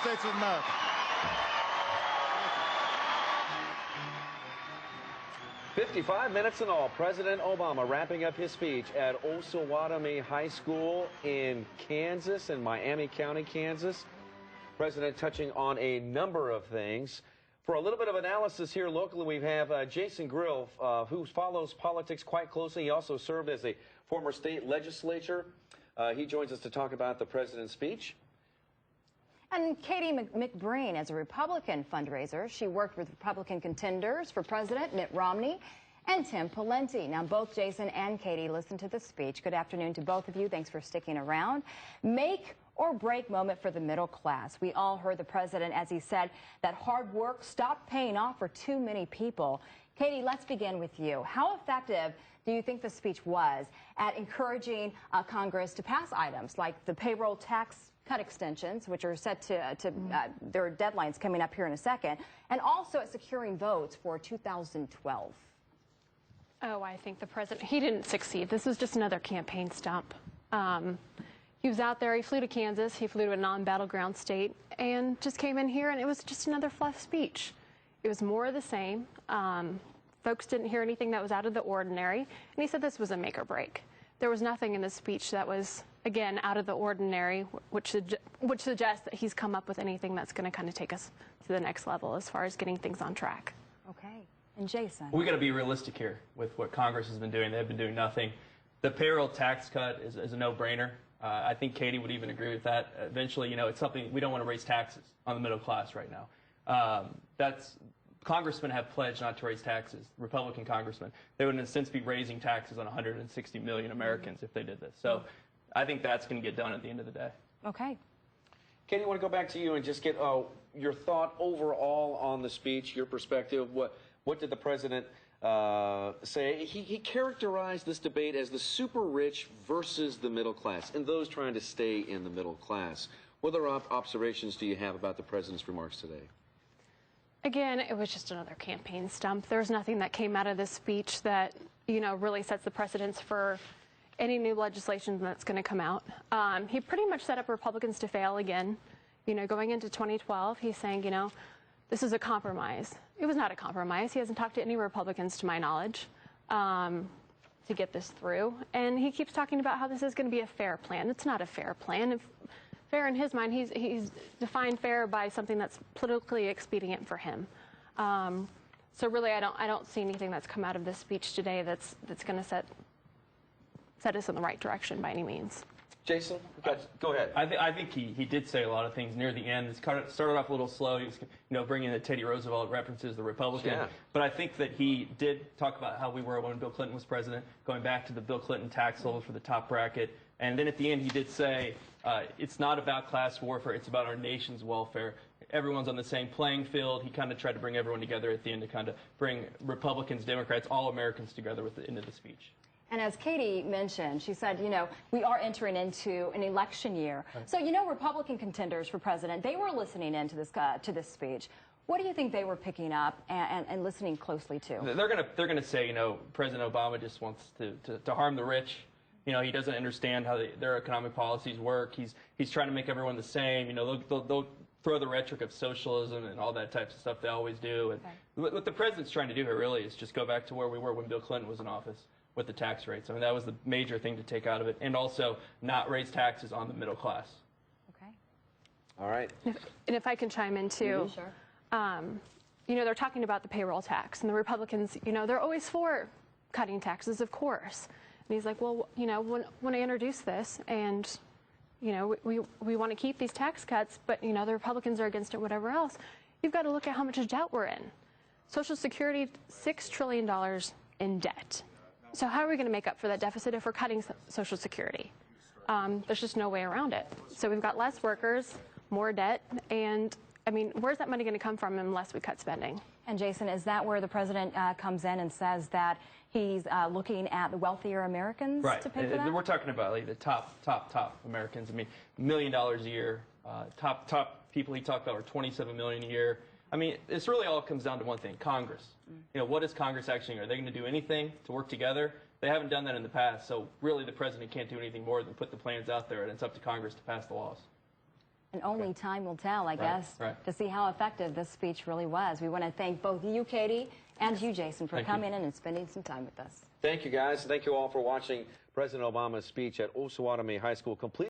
States of America. 55 minutes in all. President Obama wrapping up his speech at Osawatomie High School in Kansas, in Miami County, Kansas. President touching on a number of things. For a little bit of analysis here locally, we have Jason Grill, who follows politics quite closely. He also served as a former state legislator. He joins us to talk about the president's speech. And Katie McBreen, as a Republican fundraiser, she worked with Republican contenders for president Mitt Romney and Tim Pawlenty. Now, both Jason and Katie listened to the speech. Good afternoon to both of you. Thanks for sticking around. Make or break moment for the middle class. We all heard the president as he said that hard work stopped paying off for too many people. Katie, let's begin with you. How effective do you think the speech was at encouraging Congress to pass items like the payroll tax cut extensions, which are set to their deadlines coming up here in a second, and also at securing votes for 2012? Oh, I think the president, he didn't succeed. This was just another campaign stump. He was out there, he flew to Kansas, he flew to a non-battleground state, and just came in here, and it was just another fluff speech. It was more of the same. Folks didn't hear anything that was out of the ordinary, and he said this was a make or break. There was nothing in this speech that was, again, out of the ordinary, which suggests that he's come up with anything that's going to kind of take us to the next level as far as getting things on track. Okay. And Jason? We got to be realistic here with what Congress has been doing. They've been doing nothing. The payroll tax cut is a no-brainer. I think Katie would even agree with that. Eventually, you know, it's something we don't want to raise taxes on the middle class right now. Congressmen have pledged not to raise taxes, Republican congressmen. They would in a sense be raising taxes on 160 million Americans if they did this. So I think that's going to get done at the end of the day. Okay. Katie, I want to go back to you and just get your thought overall on the speech, your perspective. What did the president say? He characterized this debate as the super rich versus the middle class and those trying to stay in the middle class. What other observations do you have about the president's remarks today? Again, it was just another campaign stump. There's nothing that came out of this speech that, you know, really sets the precedence for any new legislation that's going to come out. He pretty much set up Republicans to fail again. You know, going into 2012, he's saying, you know, this is a compromise. It was not a compromise. He hasn't talked to any Republicans, to my knowledge, to get this through. And he keeps talking about how this is going to be a fair plan. It's not a fair plan. Fair in his mind, he's defined fair by something that's politically expedient for him. So really, I don't see anything that's come out of this speech today that's going to set us in the right direction by any means. Jason, go ahead. I think he did say a lot of things near the end. It started off a little slow. He was, you know, bringing the Teddy Roosevelt references, the Republican. Yeah. But I think that he did talk about how we were when Bill Clinton was president, going back to the Bill Clinton tax level for the top bracket. And then at the end, he did say, it's not about class warfare. It's about our nation's welfare. Everyone's on the same playing field. He kind of tried to bring everyone together at the end to kind of bring Republicans, Democrats, all Americans together with the end of the speech. And as Katie mentioned, she said, you know, we are entering into an election year. Right. So, you know, Republican contenders for president, they were listening into this speech. What do you think they were picking up and listening closely to? They're gonna say, you know, President Obama just wants to harm the rich. You know, he doesn't understand how their economic policies work. He's trying to make everyone the same. You know, they'll throw the rhetoric of socialism and all that types of stuff. They always do. And what the president's trying to do here really is just go back to where we were when Bill Clinton was in office with the tax rates. I mean, that was the major thing to take out of it. And also not raise taxes on the middle class. Okay. All right. And if I can chime in too. Sure. You know, they're talking about the payroll tax, and the Republicans, you know, they're always for cutting taxes, of course. And he's like, well, you know, when I introduce this and, you know, we want to keep these tax cuts, but, you know, the Republicans are against it, whatever else, you've got to look at how much debt we're in. Social Security, $6 trillion in debt. So how are we going to make up for that deficit if we're cutting Social Security? There's just no way around it. So we've got less workers, more debt, and I mean, where's that money going to come from unless we cut spending? And Jason, is that where the president comes in and says that he's looking at the wealthier Americans to pay for that? We're talking about like the top Americans. I mean, $1 million a year. Top people he talked about were 27 million a year. I mean, this really all comes down to one thing: Congress. You know, what is Congress actually? Are they going to do anything to work together? They haven't done that in the past. So really, the president can't do anything more than put the plans out there, and it's up to Congress to pass the laws. And only time will tell, I guess, to see how effective this speech really was. We want to thank both you, Katie, and you, Jason, for coming in and spending some time with us. Thank you, guys. Thank you all for watching President Obama's speech at Osawatomie High School. Complete